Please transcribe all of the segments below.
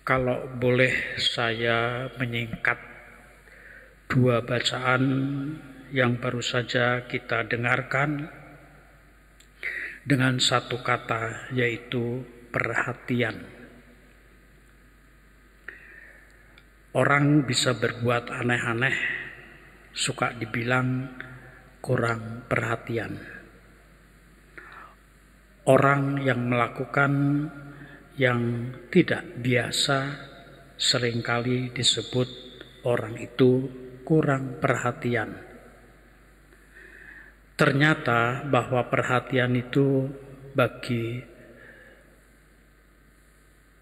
Kalau boleh saya menyingkat dua bacaan yang baru saja kita dengarkan dengan satu kata, yaitu perhatian. Orang bisa berbuat aneh-aneh, suka dibilang kurang perhatian. Orang yang melakukan yang tidak biasa seringkali disebut orang itu kurang perhatian. Ternyata bahwa perhatian itu bagi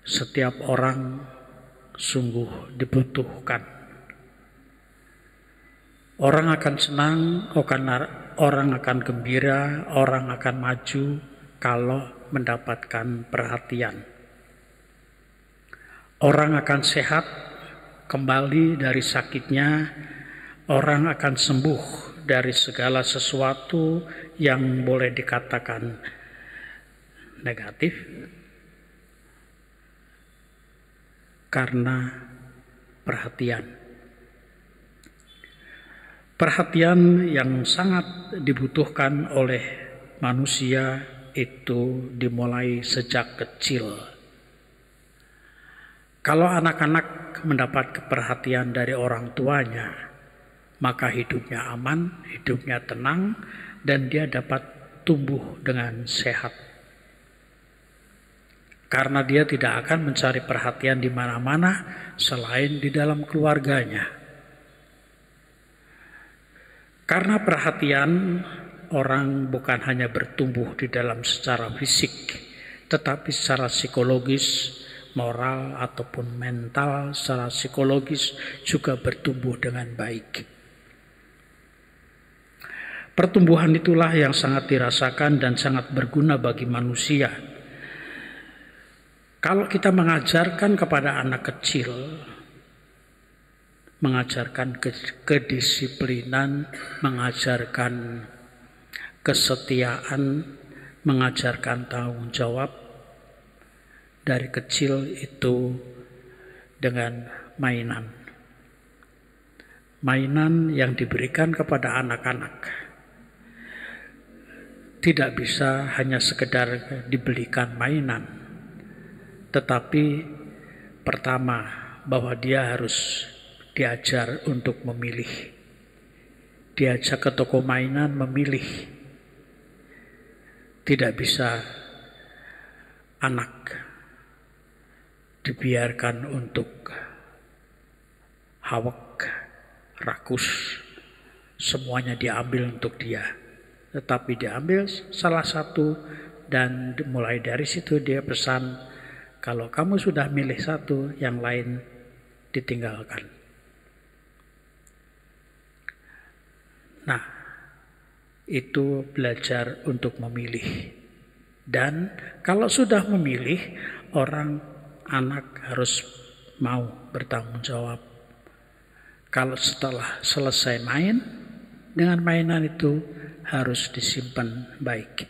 setiap orang sungguh dibutuhkan. Orang akan senang, orang akan gembira, orang akan maju kalau mendapatkan perhatian. Orang akan sehat kembali dari sakitnya, orang akan sembuh dari segala sesuatu yang boleh dikatakan negatif karena perhatian. Perhatian yang sangat dibutuhkan oleh manusia itu dimulai sejak kecil. Kalau anak-anak mendapat perhatian dari orang tuanya, maka hidupnya aman, hidupnya tenang, dan dia dapat tumbuh dengan sehat. Karena dia tidak akan mencari perhatian di mana-mana selain di dalam keluarganya. Karena perhatian, orang bukan hanya bertumbuh di dalam secara fisik, tetapi secara psikologis, moral ataupun mental, secara psikologis juga bertumbuh dengan baik. Pertumbuhan itulah yang sangat dirasakan dan sangat berguna bagi manusia. Kalau kita mengajarkan kepada anak kecil, mengajarkan kedisiplinan, mengajarkan kesetiaan, mengajarkan tanggung jawab, dari kecil itu dengan mainan. Mainan yang diberikan kepada anak-anak tidak bisa hanya sekedar dibelikan mainan, tetapi pertama bahwa dia harus diajar untuk memilih. Diajak ke toko mainan memilih. Tidak bisa anak dibiarkan untuk hawak, rakus, semuanya diambil untuk dia. Tetapi diambil salah satu dan mulai dari situ dia pesan, kalau kamu sudah milih satu, yang lain ditinggalkan. Nah, itu belajar untuk memilih. Dan kalau sudah memilih, anak harus mau bertanggung jawab. Kalau setelah selesai main, dengan mainan itu harus disimpan baik.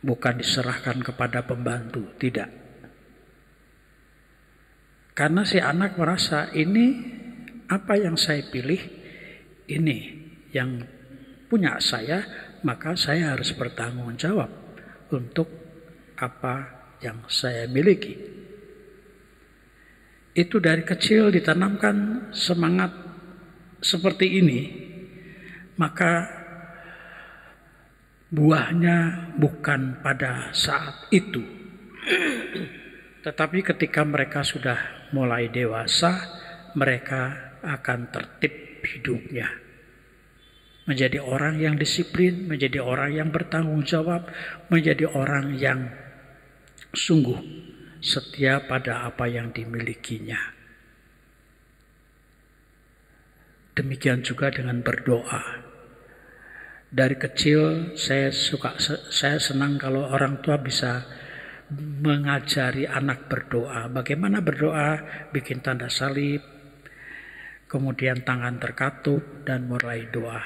Bukan diserahkan kepada pembantu, tidak. Karena si anak merasa ini apa yang saya pilih, ini yang punya saya, maka saya harus bertanggung jawab untuk apa yang saya miliki. Itu dari kecil ditanamkan semangat seperti ini, maka buahnya bukan pada saat itu, tetapi ketika mereka sudah mulai dewasa, mereka akan tertib hidupnya. Menjadi orang yang disiplin, menjadi orang yang bertanggung jawab, menjadi orang yang sungguh setia pada apa yang dimilikinya. Demikian juga dengan berdoa. Dari kecil saya senang kalau orang tua bisa mengajari anak berdoa. Bagaimana berdoa, bikin tanda salib, kemudian tangan terkatup dan mulai doa.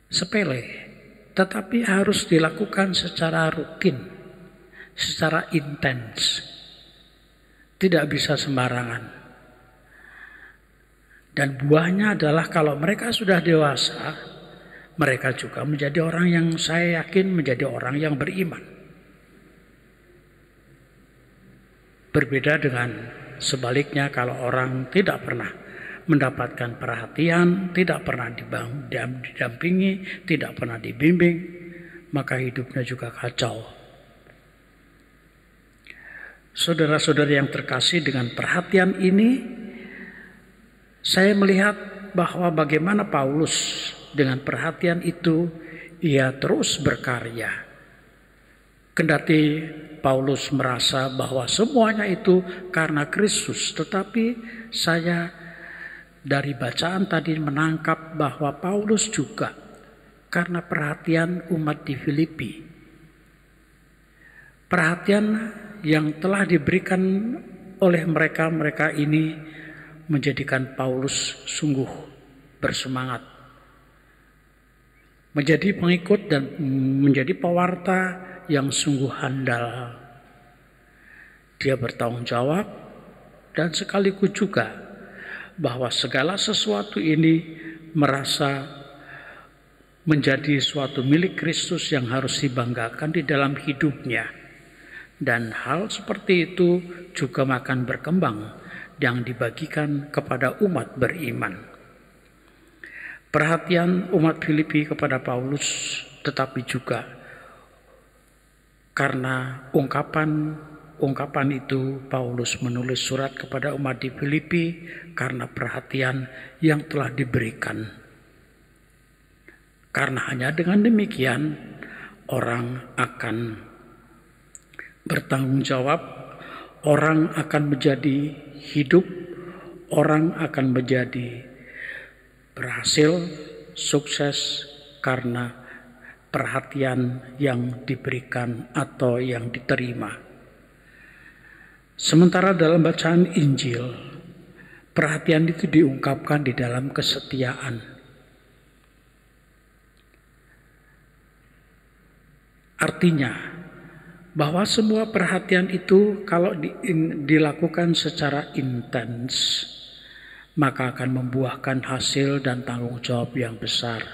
Sepele, tetapi harus dilakukan secara rutin. secara intens. Tidak bisa sembarangan. Dan buahnya adalah kalau mereka sudah dewasa, mereka juga menjadi orang yang saya yakin menjadi orang yang beriman. Berbeda dengan sebaliknya kalau orang tidak pernah mendapatkan perhatian, tidak pernah didampingi, tidak pernah dibimbing, maka hidupnya juga kacau. Saudara-saudara yang terkasih, dengan perhatian ini saya melihat bahwa bagaimana Paulus dengan perhatian itu ia terus berkarya. Kendati Paulus merasa bahwa semuanya itu karena Kristus, tetapi saya dari bacaan tadi menangkap bahwa Paulus juga karena perhatian umat di Filipi. Perhatian yang telah diberikan oleh mereka ini menjadikan Paulus sungguh bersemangat. Menjadi pengikut dan menjadi pewarta yang sungguh handal. Dia bertanggung jawab dan sekaligus juga bahwa segala sesuatu ini merasa menjadi suatu milik Kristus yang harus dibanggakan di dalam hidupnya. Dan hal seperti itu juga akan berkembang yang dibagikan kepada umat beriman. Perhatian umat Filipi kepada Paulus, tetapi juga karena ungkapan itu Paulus menulis surat kepada umat di Filipi karena perhatian yang telah diberikan. Karena hanya dengan demikian orang akan bertanggung jawab, orang akan menjadi hidup, orang akan menjadi berhasil, sukses karena perhatian yang diberikan atau yang diterima. Sementara dalam bacaan Injil, perhatian itu diungkapkan di dalam kesetiaan. Artinya, bahwa semua perhatian itu kalau dilakukan secara intens, maka akan membuahkan hasil dan tanggung jawab yang besar.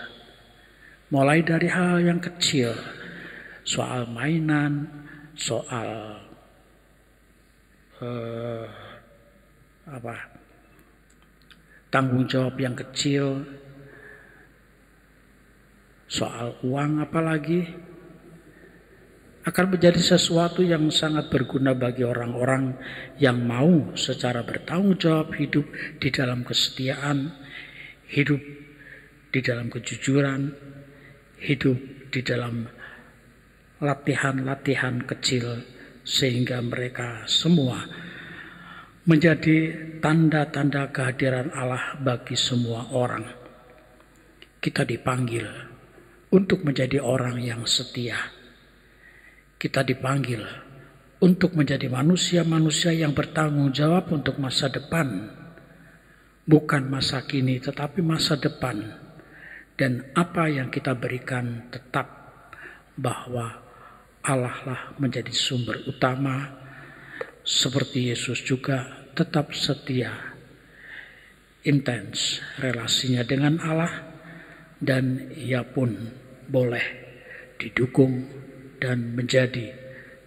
Mulai dari hal yang kecil, soal mainan, soal tanggung jawab yang kecil, soal uang apalagi, akan menjadi sesuatu yang sangat berguna bagi orang-orang yang mau secara bertanggung jawab hidup di dalam kesetiaan, hidup di dalam kejujuran, hidup di dalam latihan-latihan kecil, sehingga mereka semua menjadi tanda-tanda kehadiran Allah bagi semua orang. Kita dipanggil untuk menjadi orang yang setia. Kita dipanggil untuk menjadi manusia-manusia yang bertanggung jawab untuk masa depan. Bukan masa kini, tetapi masa depan. Dan apa yang kita berikan tetap bahwa Allah lah menjadi sumber utama. Seperti Yesus juga tetap setia, intens relasinya dengan Allah. Dan ia pun boleh didukung dan menjadi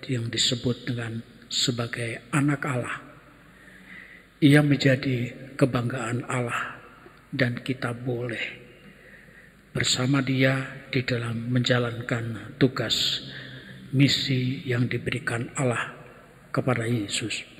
yang disebut dengan sebagai anak Allah. Ia menjadi kebanggaan Allah dan kita boleh bersama dia di dalam menjalankan tugas misi yang diberikan Allah kepada Yesus.